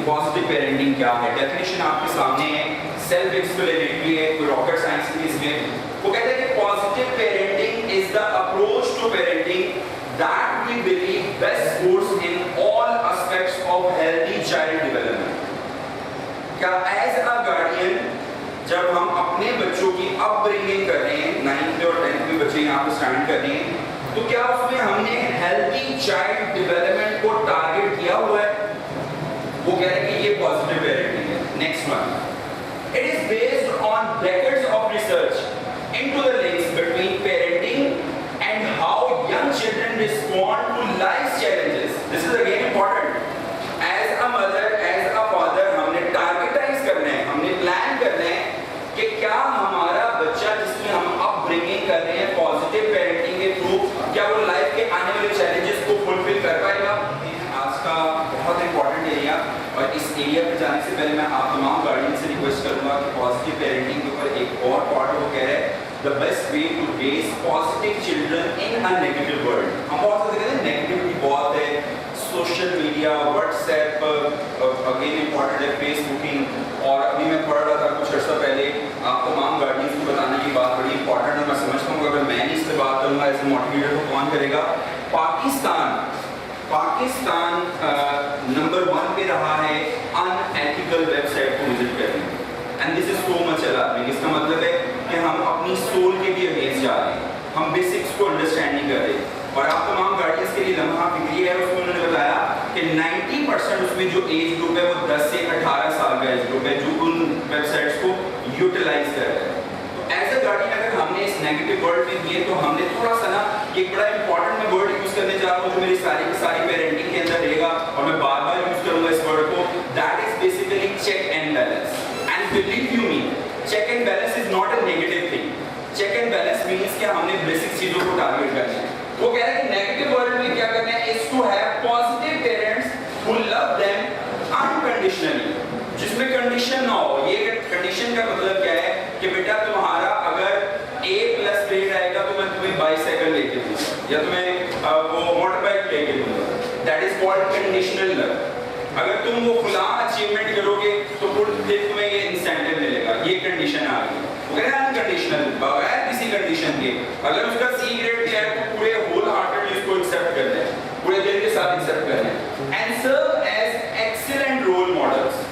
Positive parenting क्या है, definition आपके सामने है, सेल्फ एक्सप्लेनेटरी है, कोई रॉकेट साइंस की इसमें। वो कहते हैं कि positive parenting is the approach to parenting that we believe best supports in all aspects of healthy child development. क्या एज अ गार्डियन जब हम अपने बच्चों की अपब्रिंगिंग कर रहे हैं, 9th और 10th में बच्चे यहाँ पे स्टैंड कर रहे हैं, तो क्या उसमें हमने हेल्दी चाइल्ड डेवलपमेंट को टारगेट किया हुआ है? वो कह रहे हैं कि ये पॉजिटिव पेरेंटिंग है। Next one, it is based on decades of research into the links between parenting and how young children respond to life challenges. This is again important. As a mother, as a father, हमने targetize करना है, हमने plan करना है कि क्या हमारा बच्चा जिसकी हम अपब्रिंगिंग कर रहे हैं पॉजिटिव पेरेंटिंग के थ्रू, क्या वो लाइफ के आने वाले चैलेंजेस को फुलफिल कर पाएगा। आज का बहुत इंपॉर्टेंट एरिया, और इस एरिया पे जाने से पहले मैं आप तमाम गार्डियन से रिक्वेस्ट करूंगा कि पॉजिटिव पेरेंटिंग के ऊपर एक और पार्ट वो कह रहे हैं the best way to raise positive children in a negative world. हम बहुत ज़्यादा कहते हैं नेगेटिविटी बहुत है, social media, WhatsApp, again important है, फेसबुकिंग, और अभी मैं पढ़ रहा था कुछ अर्सा पहले, आप तमाम गार्डियंस को बताने की बात बड़ी इंपॉर्टेंट है। मैं समझता हूँ अगर मैं नहीं इस पर बात करूँगा एज ए मोटिवेटर तो कौन करेगा। पाकिस्तान नंबर 1 पे रहा है अनएथिकल वेबसाइट को विजिट करने, and this is so much alarming. इसका मतलब है कि हम अपनी सोल के भी अगेंस्ट जा रहे हैं, हम बेसिक्स को अंडरस्टैंड नहीं कर रहे। और आप तमाम गार्डियंस के लिए लम्हा फिक्री है, उसमें उन्होंने बताया कि 90% उसमें जो एज ग्रुप है वो 10 से 18 साल का एज ग्रुप है जो उन वेबसाइट्स को यूटिलाइज कर रहा है। तो एज अ गार्डियन अगर हमने इस नेगेटिव वर्ल्ड में दिए तो हमने थोड़ा सा ना, एक बड़ा इंपॉर्टेंट मैं वर्ड यूज करने जा रहा हूँ जो मेरी सारी की सारी पेरेंटिंग के अंदर रहेगा और मैं बार बार यूज करूंगा इस वर्ड को, that is basically check and balance. And believe you me, check and balance is not a negative thing. Check and balance means कि हमने बेसिक चीजों को टारगेट करना है। वो कह रहे हैं कि नेगेटिव वर्ल्ड में क्या करना है, is to have positive parents who love them unconditionally, जिसमें कंडीशन ना हो। ये कंडीशन का मतलब क्या है कि बेटा तुम्हारा अगर A+ ग्रेड आएगा तो मैं तुम्हें बाइसाइकिल लेके दूंगा या तुम्हें वो मोटर बाइक लेके दूंगा, that is called conditional love. अगर तुम वो फुला अचीवमेंट करोगे तो फिर तुम्हें ये इंसेंटिव मिलेगा, ये कंडीशन आ गई। वो कह रहे हैं अनकंडीशनल, बगैर किसी कंडीशन के। अगर उसका C ग्रेड भी है तो पूरे होल हार्टेडली उसको एक्सेप्ट करना है, पूरे दिल के साथ एक्सेप्ट करना है, and serve as excellent role models.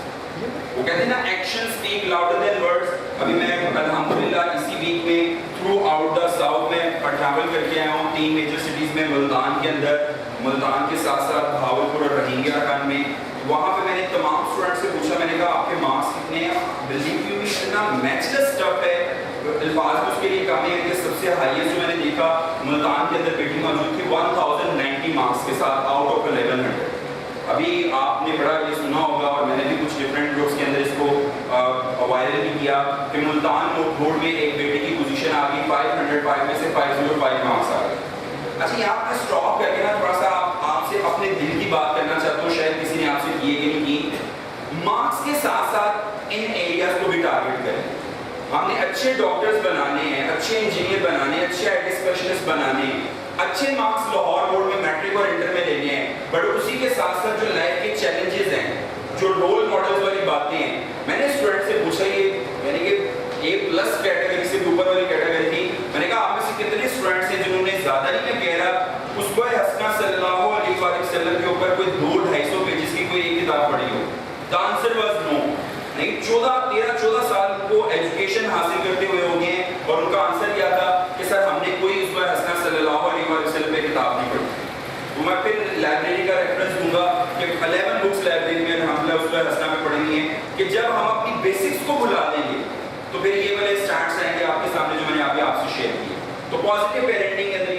वो कहते हैं ना, action speak louder than words. अभी मैं अल्हम्दुलिल्लाह इसी वीक में थ्रू आउट द साउथ में ट्रैवल करके आया हूँ 3 मेजर सिटीज में, मुल्तान के अंदर, मुल्तान के साथ साथ भावलपुर और रोहिंग्या खान में। वहाँ पे मैंने तमाम स्टूडेंट से पूछा, मैंने कहा आपके मार्क्स कितने हैं? बिलीव यू मी, इतना मैचलेस स्टफ है, अल्फाज में उसके लिए कमी है कि सबसे हाईएस्ट जो मैंने देखा मुल्तान के अंदर बेटी मौजूद थी 1090 मार्क्स के साथ आउट ऑफ 1100। अभी आपने बड़ा ये सुना होगा और मैंने भी कुछ डिफरेंट ग्रुप्स के अंदर इसको वायरल भी किया कि मुल्तान बोर्ड में एक बेटे की पोजीशन आ गई 505 में से 505 मार्क्स आ गए। अच्छा, यहाँ पर स्टॉप करके ना थोड़ा सा आपसे अपने दिल की बात करना चाहता हूँ, शायद किसी ने आपसे किए कि नहीं की। मार्क्स के साथ साथ इन एरियाज को भी टारगेट करें। हमने अच्छे डॉक्टर्स बनाने हैं, अच्छे इंजीनियर बनाने हैं, अच्छे IT स्पेशलिस्ट बनाने हैं, अच्छे मार्क्स लाहौर बोर्ड में मैट्रिक और इंटर में लेने हैं, बट उसी के साथ साथ जो लाइफ के चैलेंजेस हैं, जो रोल मॉडल्स वाली बातें हैं। मैंने स्टूडेंट से पूछा, ये यानी कि A+ कैटेगरी से ऊपर वाली कैटेगरी थी, मैंने कहा आप में से कितने स्टूडेंट्स हैं जिन्होंने, ज़्यादा नहीं मैं कह रहा, उसको हसना सल्लल्लाहु अलैहि वसल्लम के ऊपर कोई 200-250 पेजेस की कोई एक किताब पढ़ी हो? The answer was no. नहीं, 13-14 साल को एजुकेशन हासिल करते हुए हो गए हैं और उनका आंसर क्या था कि सर हमने कोई उस पर हसना सल्लल्लाहु अलैहि वसल्लम पे किताब नहीं पढ़ी। तो मैं फिर लाइब्रेरी का रेफरेंस दूंगा कि 11 बुक्स लाइब्रेरी में हमने उस पर हसना में पढ़ी है कि जब हम अपनी बेसिक्स को भुला देंगे तो फिर ये वाले स्टार्ट्स आएंगे आपके सामने जो मैंने अभी आपसे शेयर किए। तो पॉजिटिव पेरेंटिंग के अंदर